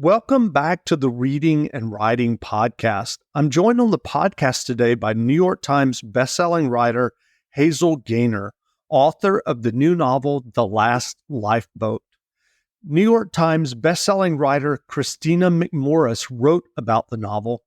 Welcome back to the Reading and Writing Podcast. I'm joined on the podcast today by New York Times bestselling writer Hazel Gaynor, author of the new novel, The Last Lifeboat. New York Times bestselling writer Christina McMorris wrote about the novel.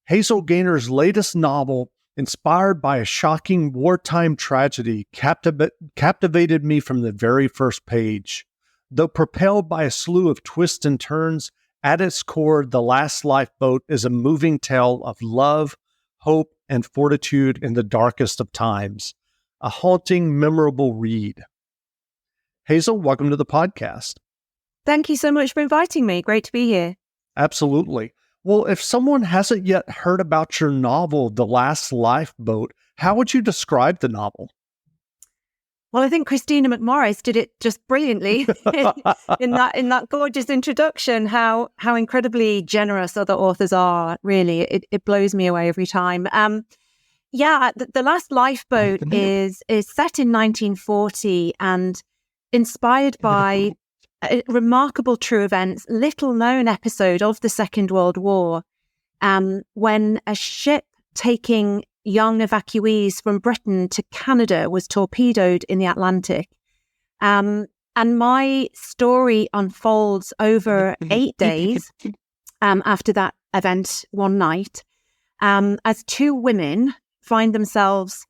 Hazel Gaynor's latest novel, inspired by a shocking wartime tragedy, captivated me from the very first page. Though propelled by a slew of twists and turns, at its core, The Last Lifeboat is a moving tale of love, hope, and fortitude in the darkest of times. A haunting, memorable read. Hazel, welcome to the podcast. Thank you so much for inviting me. Great to be here. Absolutely. Well, if someone hasn't yet heard about your novel, The Last Lifeboat, how would you describe the novel? Well, I think Christina McMorris did it just brilliantly in that gorgeous introduction. How incredibly generous other authors are. Really, it blows me away every time. The Last Lifeboat is set in 1940 and inspired by remarkable true events. Little known episode of the Second World War, when a ship taking young evacuees from Britain to Canada was torpedoed in the Atlantic. And my story unfolds over 8 days after that event one night, as two women find themselves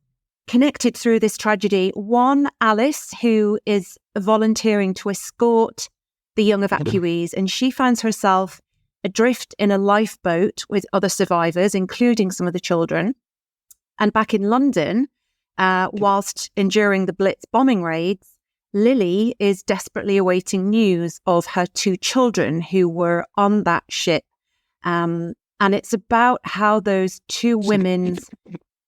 connected through this tragedy. One, Alice, who is volunteering to escort the young evacuees, and she finds herself adrift in a lifeboat with other survivors, including some of the children. And back in London, whilst enduring the Blitz bombing raids, Lily is desperately awaiting news of her two children who were on that ship. And it's about how those two women's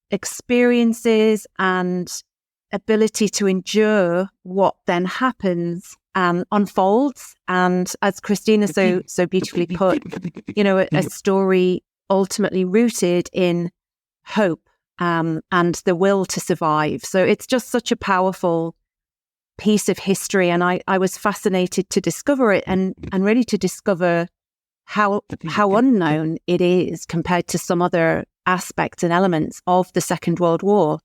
experiences and ability to endure what then happens unfolds. And as Christina so beautifully put, a story ultimately rooted in hope. And the will to survive. So it's just such a powerful piece of history. And I was fascinated to discover it and really to discover how unknown it is compared to some other aspects and elements of the Second World War.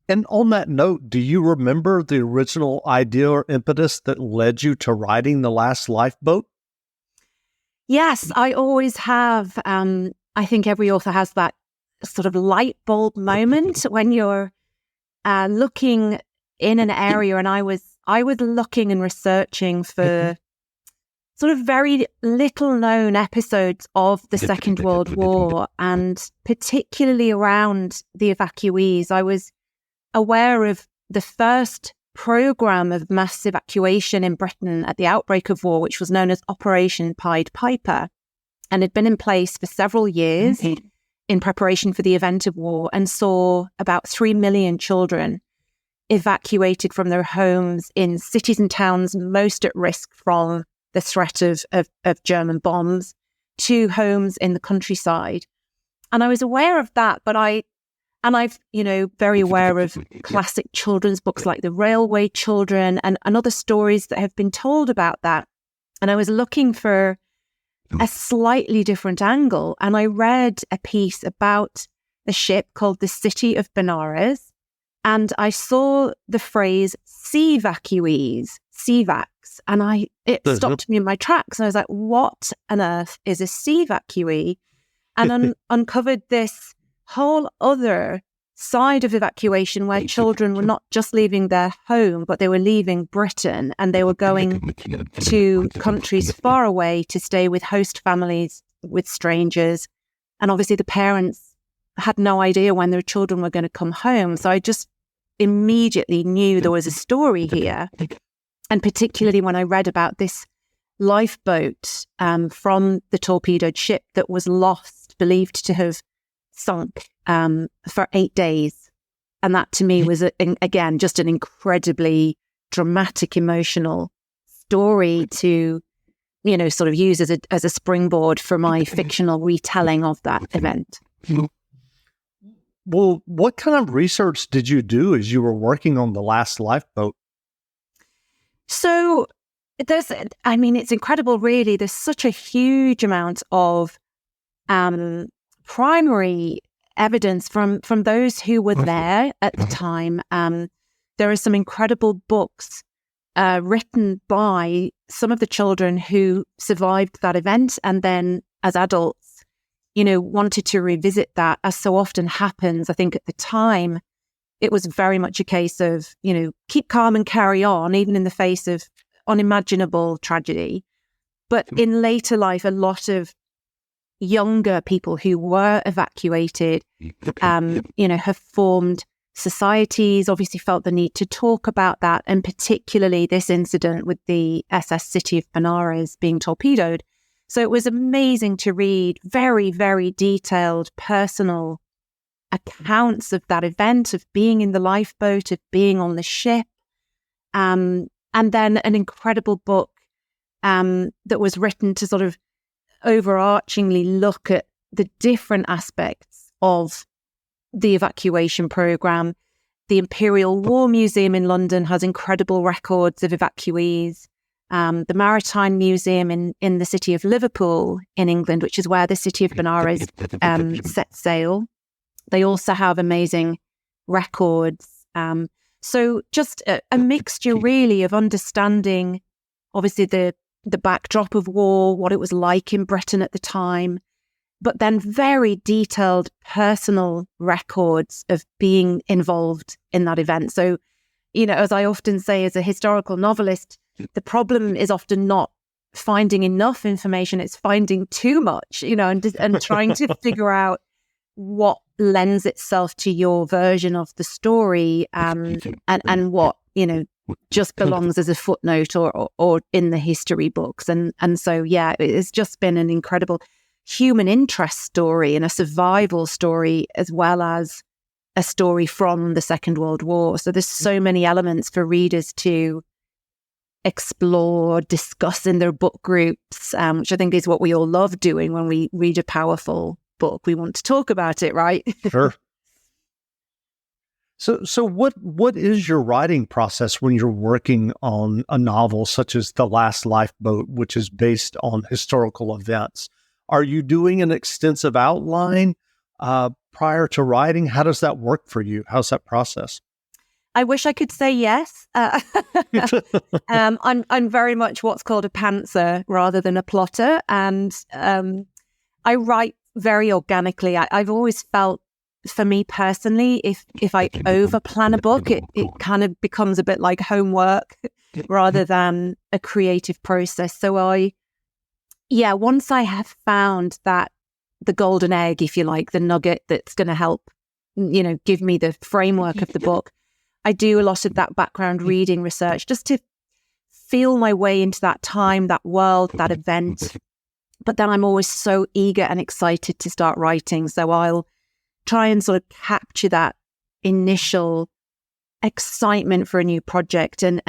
And on that note, do you remember the original idea or impetus that led you to writing The Last Lifeboat? Yes, I always have. I think every author has that sort of light bulb moment when you're looking in an area, and I was looking and researching for sort of very little known episodes of the Second World War, and particularly around the evacuees. I was aware of the first program of mass evacuation in Britain at the outbreak of war, which was known as Operation Pied Piper, and had been in place for several years in preparation for the event of war, and saw about 3 million children evacuated from their homes in cities and towns most at risk from the threat of German bombs, to homes in the countryside. And I was aware of that, but I've very aware of classic children's books like The Railway Children and other stories that have been told about that. And I was looking for a slightly different angle. And I read a piece about a ship called the City of Benares. And I saw the phrase sea evacuees, CVACs. And it stopped me in my tracks. And I was like, what on earth is a sea evacuee? And uncovered this whole other side of evacuation where children were not just leaving their home, but they were leaving Britain, and they were going to countries far away to stay with host families, with strangers. And obviously the parents had no idea when their children were going to come home. So I just immediately knew there was a story here. And particularly when I read about this lifeboat from the torpedoed ship that was lost, believed to have sunk for 8 days. And that to me was, again, just an incredibly dramatic, emotional story to, sort of use as a springboard for my fictional retelling of that event. Well, what kind of research did you do as you were working on The Last Lifeboat? So it's incredible, really. There's such a huge amount of primary evidence from those who were there at the time. There are some incredible books written by some of the children who survived that event, and then as adults, wanted to revisit that, as so often happens. I think at the time, it was very much a case of, keep calm and carry on, even in the face of unimaginable tragedy. But in later life, a lot of younger people who were evacuated, have formed societies, obviously felt the need to talk about that, and particularly this incident with the SS City of Benares being torpedoed. So it was amazing to read very, very detailed personal accounts of that event, of being in the lifeboat, of being on the ship, and then an incredible book that was written to sort of overarchingly look at the different aspects of the evacuation program. The Imperial War Museum in London has incredible records of evacuees. The Maritime Museum in the city of Liverpool in England, which is where the city of Benares set sail, they also have amazing records. So just a mixture, really, of understanding, obviously, the backdrop of war, what it was like in Britain at the time, but then very detailed personal records of being involved in that event. So, as I often say, as a historical novelist, the problem is often not finding enough information, it's finding too much, and trying to figure out what lends itself to your version of the story, and what, just belongs as a footnote or in the history books. And so, yeah, it's just been an incredible human interest story and a survival story, as well as a story from the Second World War. So there's so many elements for readers to explore, discuss in their book groups, which I think is what we all love doing when we read a powerful book. We want to talk about it, right? Sure. So what is your writing process when you're working on a novel such as The Last Lifeboat, which is based on historical events? Are you doing an extensive outline prior to writing? How does that work for you? How's that process? I wish I could say yes. I'm very much what's called a pantser rather than a plotter, and I write very organically. I've always felt, for me personally, if I over plan a book, it kind of becomes a bit like homework rather than a creative process. So once I have found that the golden egg, if you like, the nugget that's going to help, give me the framework of the book, I do a lot of that background reading research just to feel my way into that time, that world, that event. But then I'm always so eager and excited to start writing. So I'll try and sort of capture that initial excitement for a new project and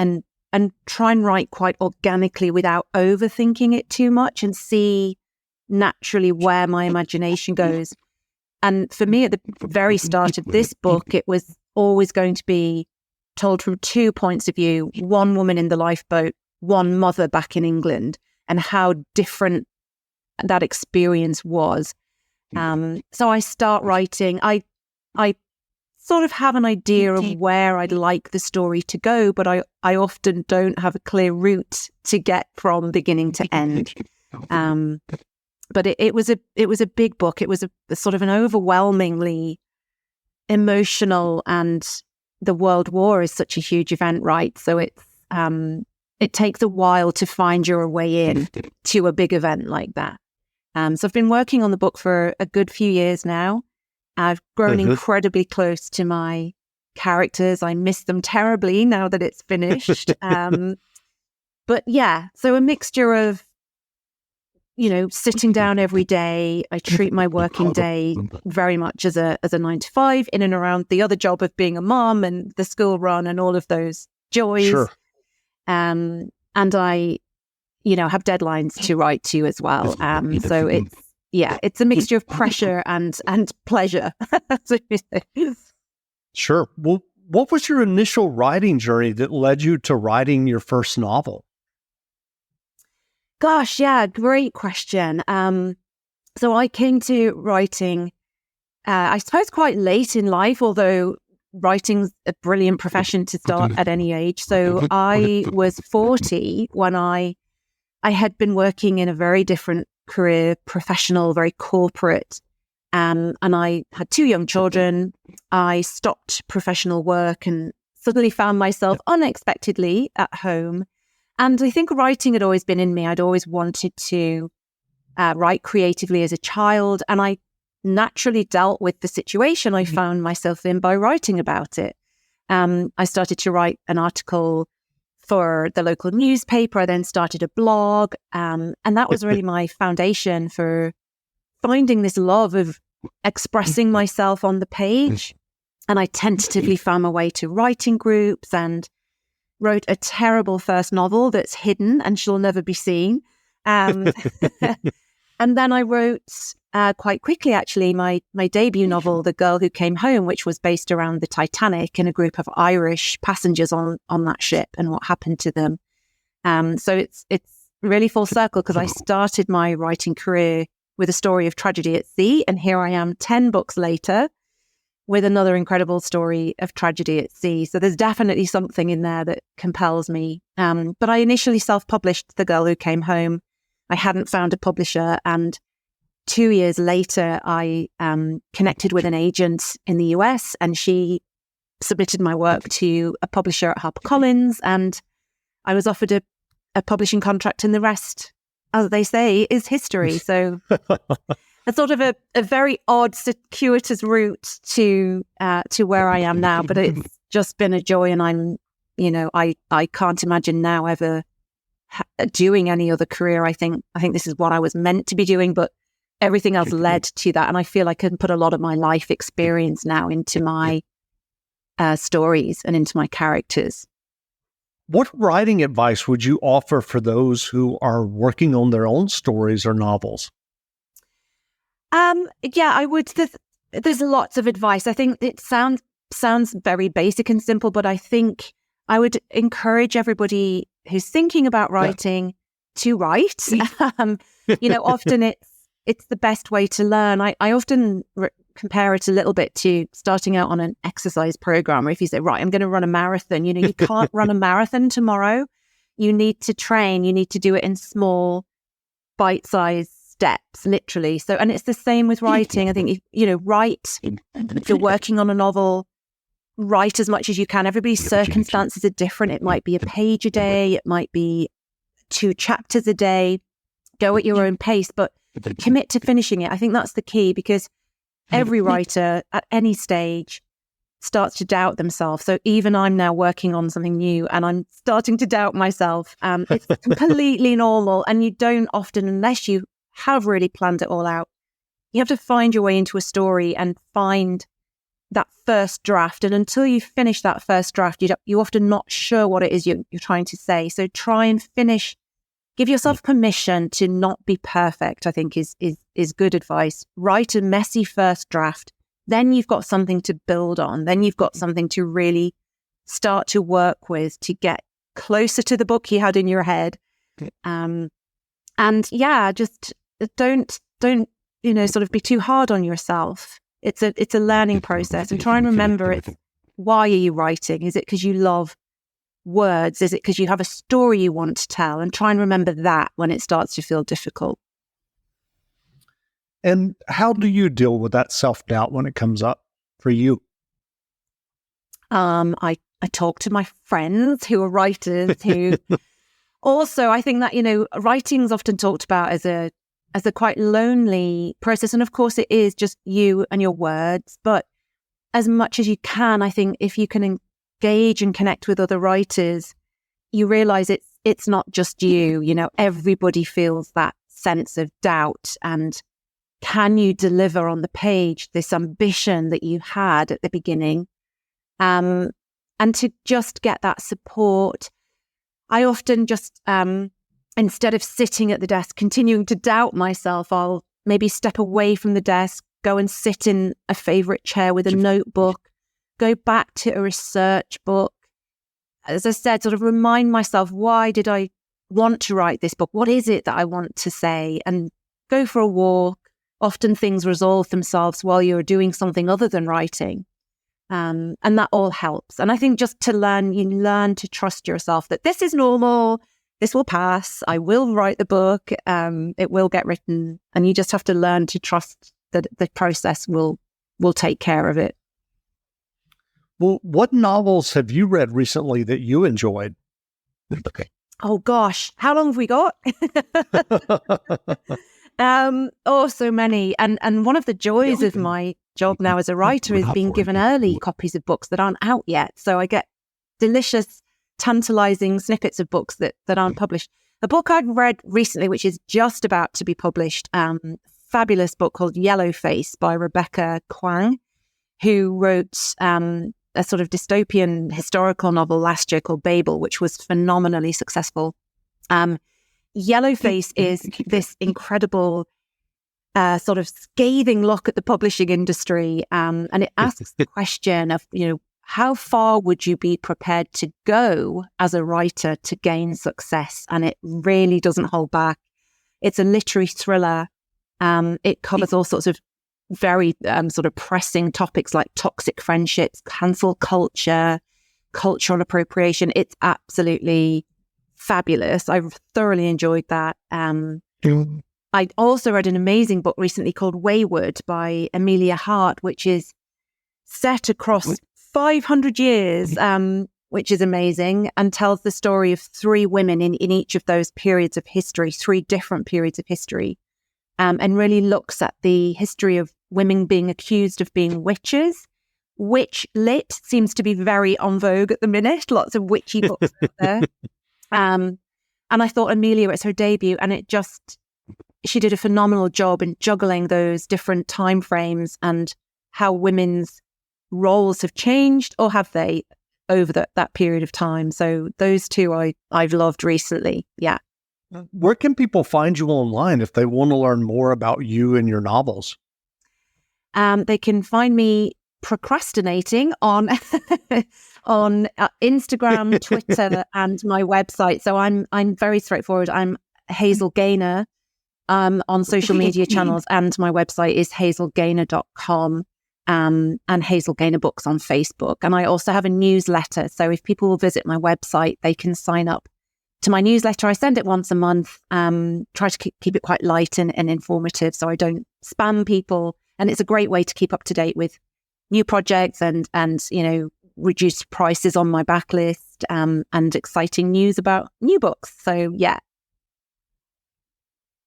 try and write quite organically without overthinking it too much, and see naturally where my imagination goes. And for me, at the very start of this book, it was always going to be told from two points of view: one woman in the lifeboat, one mother back in England, and how different that experience was. So I start writing. I sort of have an idea of where I'd like the story to go, but I often don't have a clear route to get from beginning to end. But it was a big book. It was a sort of an overwhelmingly emotional, and the World War is such a huge event, right? So it takes a while to find your way in to a big event like that. So I've been working on the book for a good few years now. I've grown incredibly close to my characters. I miss them terribly now that it's finished. But yeah, so a mixture of, sitting down every day. I treat my working day very much as a 9-to-5, in and around the other job of being a mom and the school run and all of those joys. Sure. And I, have deadlines to write to as well. So it's a mixture of pressure and pleasure. Sure. Well, what was your initial writing journey that led you to writing your first novel? Gosh, yeah, great question. So I came to writing, I suppose, quite late in life, although writing's a brilliant profession to start at any age. So I was 40 when I had been working in a very different career, professional, very corporate. And I had 2 young children. I stopped professional work and suddenly found myself unexpectedly at home. And I think writing had always been in me. I'd always wanted to write creatively as a child. And I naturally dealt with the situation I found myself in by writing about it. I started to write an article for the local newspaper. I then started a blog. And that was really my foundation for finding this love of expressing myself on the page. And I tentatively found my way to writing groups and wrote a terrible first novel that's hidden and shall never be seen. And then I wrote quite quickly, actually, my debut novel, The Girl Who Came Home, which was based around the Titanic and a group of Irish passengers on that ship and what happened to them. So it's really full circle because I started my writing career with a story of tragedy at sea. And here I am 10 books later with another incredible story of tragedy at sea. So there's definitely something in there that compels me. But I initially self-published The Girl Who Came Home. I hadn't found a publisher. And 2 years later, I connected with an agent in the US and she submitted my work to a publisher at HarperCollins. And I was offered a publishing contract, and the rest, as they say, is history. So a sort of a very odd, circuitous route to where I am now. But it's just been a joy, and I can't imagine now ever doing any other career. I think this is what I was meant to be doing, but everything else led to that. And I feel I can put a lot of my life experience now into my stories and into my characters. What writing advice would you offer for those who are working on their own stories or novels? Yeah, I would. There's lots of advice. I think it sounds very basic and simple, but I think I would encourage everybody who's thinking about writing to write. Often it's the best way to learn. I often compare it a little bit to starting out on an exercise program. Or if you say, right, I'm going to run a marathon, you can't run a marathon tomorrow. You need to train. You need to do it in small, bite-sized steps, literally. So, and it's the same with writing. I think write. If you're working on a novel, write as much as you can. Everybody's circumstances are different. It might be a page a day. It might be 2 chapters a day. Go at your own pace, but commit to finishing it. I think that's the key, because every writer at any stage starts to doubt themselves. So even I'm now working on something new and I'm starting to doubt myself. It's completely normal. And you don't often, unless you have really planned it all out, you have to find your way into a story and find that first draft. And until you finish that first draft, you're often not sure what it is you're trying to say. So try and finish. Give yourself permission to not be perfect, I think is good advice. Write a messy first draft. Then you've got something to build on. Then you've got something to really start to work with to get closer to the book you had in your head. And yeah, just don't sort of be too hard on yourself. It's a learning process, and try and remember it's why are you writing? Is it because you love words? Is it because you have a story you want to tell? And try and remember that when it starts to feel difficult. And how do you deal with that self-doubt when it comes up for you? I talk to my friends who are writers who also, I think that, writing is often talked about as a quite lonely process. And of course it is just you and your words, but as much as you can, I think if you can engage and connect with other writers, you realize it's not just you. Everybody feels that sense of doubt. And can you deliver on the page this ambition that you had at the beginning? And to just get that support, I often just, instead of sitting at the desk, continuing to doubt myself, I'll maybe step away from the desk, go and sit in a favorite chair with a notebook, go back to a research book. As I said, sort of remind myself, why did I want to write this book? What is it that I want to say? And go for a walk. Often things resolve themselves while you're doing something other than writing. And that all helps. And I think just you learn to trust yourself that this is normal. This will pass. I will write the book. It will get written. And you just have to learn to trust that the process will take care of it. Well, what novels have you read recently that you enjoyed? Okay. Oh gosh, how long have we got? So many. And one of the joys of my job now as a writer is being given early copies of books that aren't out yet. So I get delicious, tantalizing snippets of books that aren't published. A book I've read recently, which is just about to be published, fabulous book called Yellowface by Rebecca Kwang, who wrote a sort of dystopian historical novel last year called Babel, which was phenomenally successful. Yellowface is this incredible sort of scathing look at the publishing industry, and it asks the question of, how far would you be prepared to go as a writer to gain success? And it really doesn't hold back. It's a literary thriller. It covers all sorts of very sort of pressing topics like toxic friendships, cancel culture, cultural appropriation. It's absolutely fabulous. I've thoroughly enjoyed that. I also read an amazing book recently called Wayward by Amelia Hart, which is set across 500 years, which is amazing, and tells the story of three women in each of those periods of history, three different periods of history, and really looks at the history of women being accused of being witches. Witch lit seems to be very en vogue at the minute. Lots of witchy books out there. And I thought Amelia, it's her debut, and she did a phenomenal job in juggling those different time frames and how women's roles have changed, or have they, over that period of time. So those two I've loved recently. Yeah. Where can people find you online if they want to learn more about you and your novels? They can find me procrastinating on Instagram, Twitter, and my website. So I'm very straightforward. I'm Hazel Gaynor on social media channels, and my website is hazelgaynor.com, and Hazel Gaynor Books on Facebook. And I also have a newsletter. So if people will visit my website, they can sign up to my newsletter. I send it once a month, try to keep it quite light and informative so I don't spam people. And it's a great way to keep up to date with new projects and reduced prices on my backlist, and exciting news about new books. So, yeah.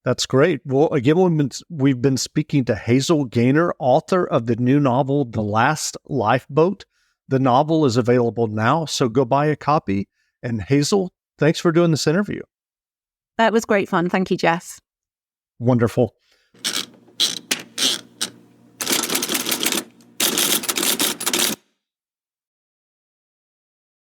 That's great. Well, again, we've been speaking to Hazel Gaynor, author of the new novel, The Last Lifeboat. The novel is available now, so go buy a copy. And Hazel, thanks for doing this interview. That was great fun. Thank you, Jeff. Wonderful.